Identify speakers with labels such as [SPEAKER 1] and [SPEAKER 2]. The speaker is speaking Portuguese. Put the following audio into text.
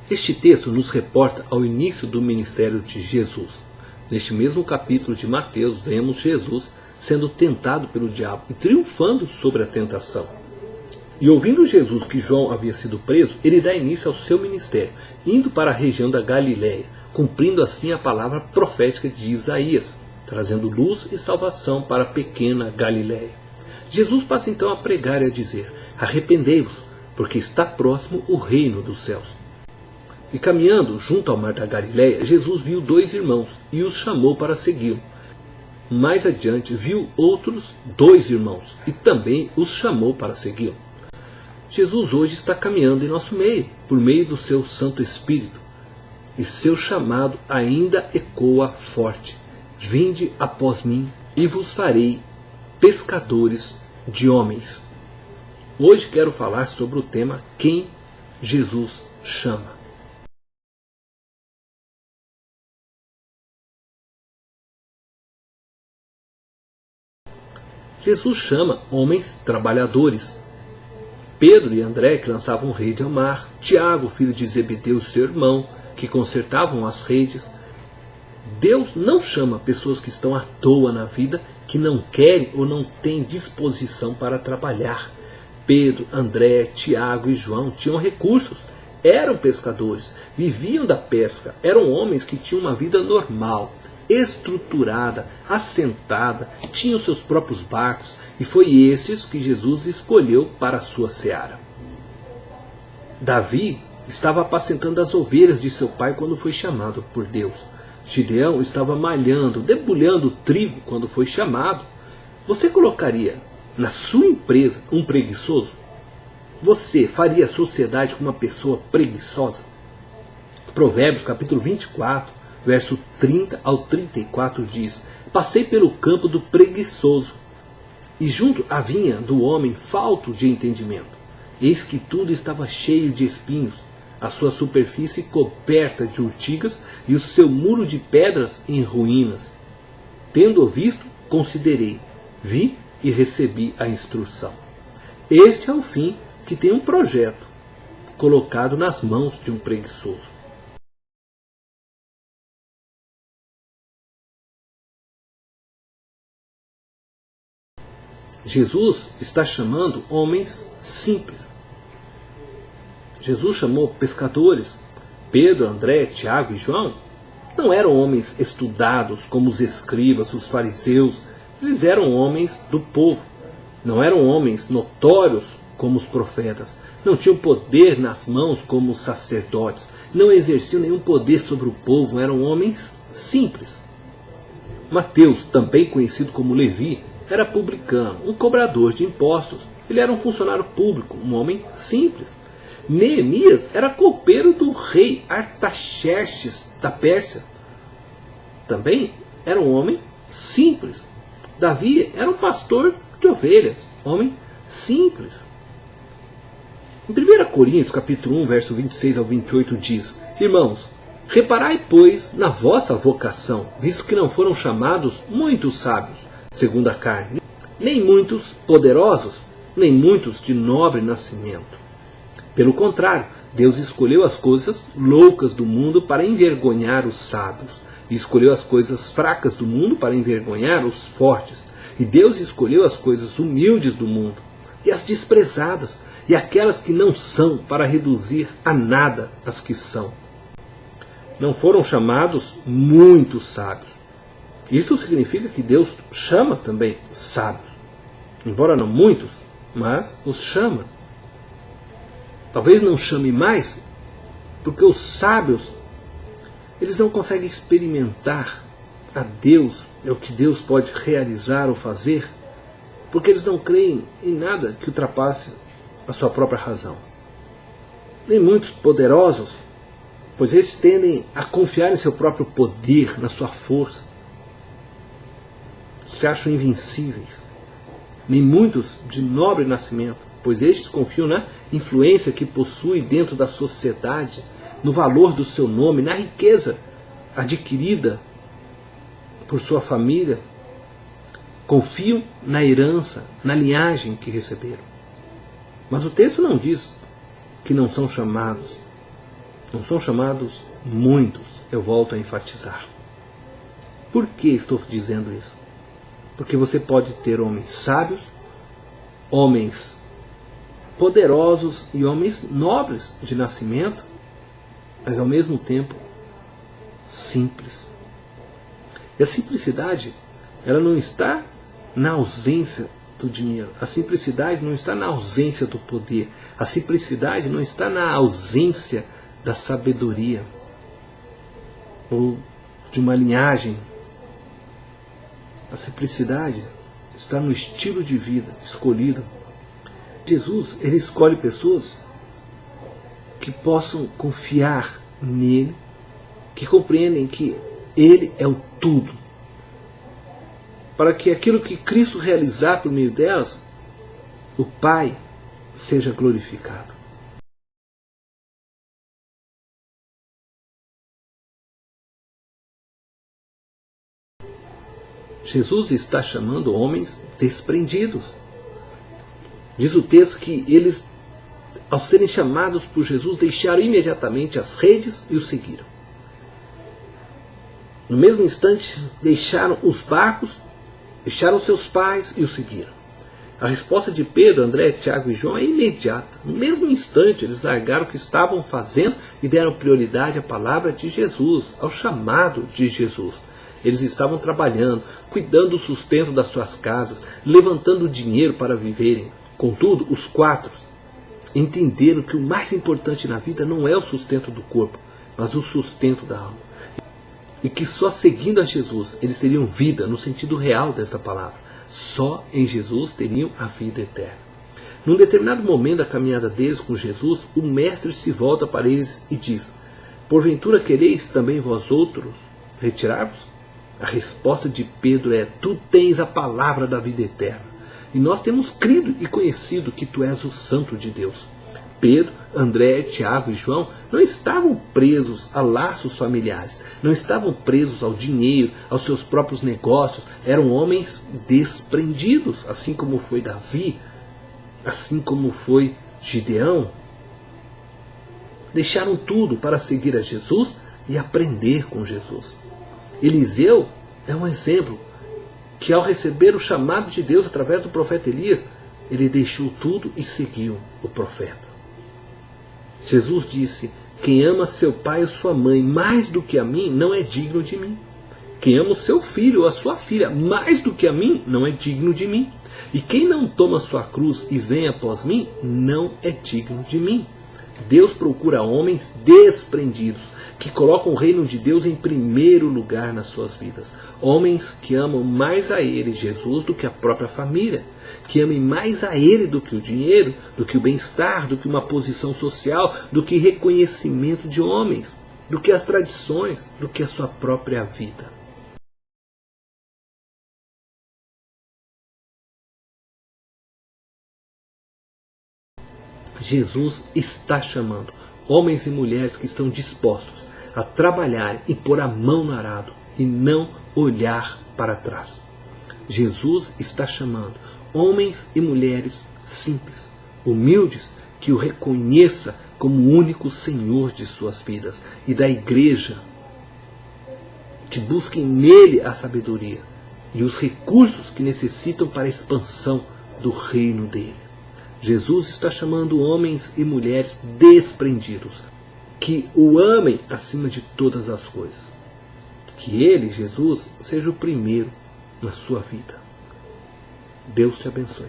[SPEAKER 1] Este texto nos reporta ao início do ministério de Jesus. Neste mesmo capítulo de Mateus, vemos Jesus sendo tentado pelo diabo e triunfando sobre a tentação. E ouvindo Jesus que João havia sido preso, ele dá início ao seu ministério, indo para a região da Galiléia, cumprindo assim a palavra profética de Isaías, trazendo luz e salvação para a pequena Galiléia. Jesus passa então a pregar e a dizer: arrependei-vos, porque está próximo o reino dos céus. E caminhando junto ao mar da Galiléia, Jesus viu 2 irmãos e os chamou para segui-lo. Mais adiante viu outros 2 irmãos e também os chamou para segui-lo. Jesus hoje está caminhando em nosso meio, por meio do seu Santo Espírito. E seu chamado ainda ecoa forte: vinde após mim e vos farei pescadores de homens. Hoje quero falar sobre o tema quem Jesus chama. Jesus chama homens trabalhadores. Pedro e André, que lançavam rede ao mar, Tiago, filho de Zebedeu, seu irmão, que consertavam as redes. Deus não chama pessoas que estão à toa na vida, que não querem ou não têm disposição para trabalhar. Pedro, André, Tiago e João tinham recursos, eram pescadores, viviam da pesca, eram homens que tinham uma vida normal, estruturada, assentada, tinham seus próprios barcos, e foi estes que Jesus escolheu para a sua seara. Davi estava apacentando as ovelhas de seu pai quando foi chamado por Deus. Gideão estava malhando, debulhando o trigo quando foi chamado. Você colocaria na sua empresa um preguiçoso? Você faria sociedade com uma pessoa preguiçosa? Provérbios capítulo 24, verso 30 ao 34 diz: passei pelo campo do preguiçoso, e junto à vinha do homem falto de entendimento. Eis que tudo estava cheio de espinhos, a sua superfície coberta de urtigas, e o seu muro de pedras em ruínas. Tendo-o visto, considerei, vi e recebi a instrução. Este é o fim que tem um projeto colocado nas mãos de um preguiçoso. Jesus está chamando homens simples. Jesus chamou pescadores. Pedro, André, Tiago e João não eram homens estudados como os escribas, os fariseus. Eles eram homens do povo. Não eram homens notórios como os profetas. Não tinham poder nas mãos como os sacerdotes. Não exerciam nenhum poder sobre o povo. Eram homens simples. Mateus, também conhecido como Levi, era publicano, um cobrador de impostos. Ele era um funcionário público, um homem simples. Neemias era copeiro do rei Artaxerxes da Pérsia. Também era um homem simples. Davi era um pastor de ovelhas, homem simples. Em 1 Coríntios capítulo 1, verso 26 ao 28 diz: irmãos, reparai, pois, na vossa vocação, visto que não foram chamados muitos sábios, segundo a carne, nem muitos poderosos, nem muitos de nobre nascimento. Pelo contrário, Deus escolheu as coisas loucas do mundo para envergonhar os sábios, e escolheu as coisas fracas do mundo para envergonhar os fortes. E Deus escolheu as coisas humildes do mundo, e as desprezadas, e aquelas que não são, para reduzir a nada as que são. Não foram chamados muitos sábios. Isso significa que Deus chama também sábios. Embora não muitos, mas os chama. Talvez não chame mais, porque os sábios, eles não conseguem experimentar a Deus, é o que Deus pode realizar ou fazer, porque eles não creem em nada que ultrapasse a sua própria razão. Nem muitos poderosos, pois eles tendem a confiar em seu próprio poder, na sua força. Se acham invencíveis. Nem muitos de nobre nascimento, pois estes confiam na influência que possui dentro da sociedade, no valor do seu nome, na riqueza adquirida por sua família. Confiam na herança, na linhagem que receberam. Mas o texto não diz que não são chamados. Não são chamados muitos, eu volto a enfatizar. Por que estou dizendo isso? Porque você pode ter homens sábios, homens poderosos e homens nobres de nascimento, mas ao mesmo tempo simples. E a simplicidade, ela não está na ausência do dinheiro. A simplicidade não está na ausência do poder. A simplicidade não está na ausência da sabedoria ou de uma linhagem. A simplicidade está no estilo de vida escolhido. Jesus, ele escolhe pessoas que possam confiar nele, que compreendem que ele é o tudo, para que aquilo que Cristo realizar por meio delas, o Pai seja glorificado. Jesus está chamando homens desprendidos. Diz o texto que eles, ao serem chamados por Jesus, deixaram imediatamente as redes e o seguiram. No mesmo instante, deixaram os barcos, deixaram seus pais e o seguiram. A resposta de Pedro, André, Tiago e João é imediata. No mesmo instante, eles largaram o que estavam fazendo e deram prioridade à palavra de Jesus, ao chamado de Jesus. Eles estavam trabalhando, cuidando do sustento das suas casas, levantando dinheiro para viverem. Contudo, os quatro entenderam que o mais importante na vida não é o sustento do corpo, mas o sustento da alma. E que só seguindo a Jesus eles teriam vida no sentido real desta palavra. Só em Jesus teriam a vida eterna. Num determinado momento da caminhada deles com Jesus, o Mestre se volta para eles e diz: porventura quereis também vós outros retirar-vos? A resposta de Pedro é: tu tens a palavra da vida eterna. E nós temos crido e conhecido que tu és o Santo de Deus. Pedro, André, Tiago e João não estavam presos a laços familiares, não estavam presos ao dinheiro, aos seus próprios negócios, eram homens desprendidos, assim como foi Davi, assim como foi Gideão. Deixaram tudo para seguir a Jesus e aprender com Jesus. Eliseu é um exemplo que, ao receber o chamado de Deus através do profeta Elias, ele deixou tudo e seguiu o profeta. Jesus disse: quem ama seu pai ou sua mãe mais do que a mim não é digno de mim. Quem ama o seu filho ou a sua filha mais do que a mim não é digno de mim. E quem não toma sua cruz e vem após mim não é digno de mim. Deus procura homens desprendidos, que colocam o reino de Deus em primeiro lugar nas suas vidas. Homens que amam mais a Ele, Jesus, do que a própria família. Que amem mais a Ele do que o dinheiro, do que o bem-estar, do que uma posição social, do que reconhecimento de homens, do que as tradições, do que a sua própria vida. Jesus está chamando homens e mulheres que estão dispostos a trabalhar e pôr a mão no arado e não olhar para trás. Jesus está chamando homens e mulheres simples, humildes, que o reconheça como o único Senhor de suas vidas, e da igreja que busquem nele a sabedoria e os recursos que necessitam para a expansão do reino dele. Jesus está chamando homens e mulheres desprendidos, que o amem acima de todas as coisas. Que ele, Jesus, seja o primeiro na sua vida. Deus te abençoe.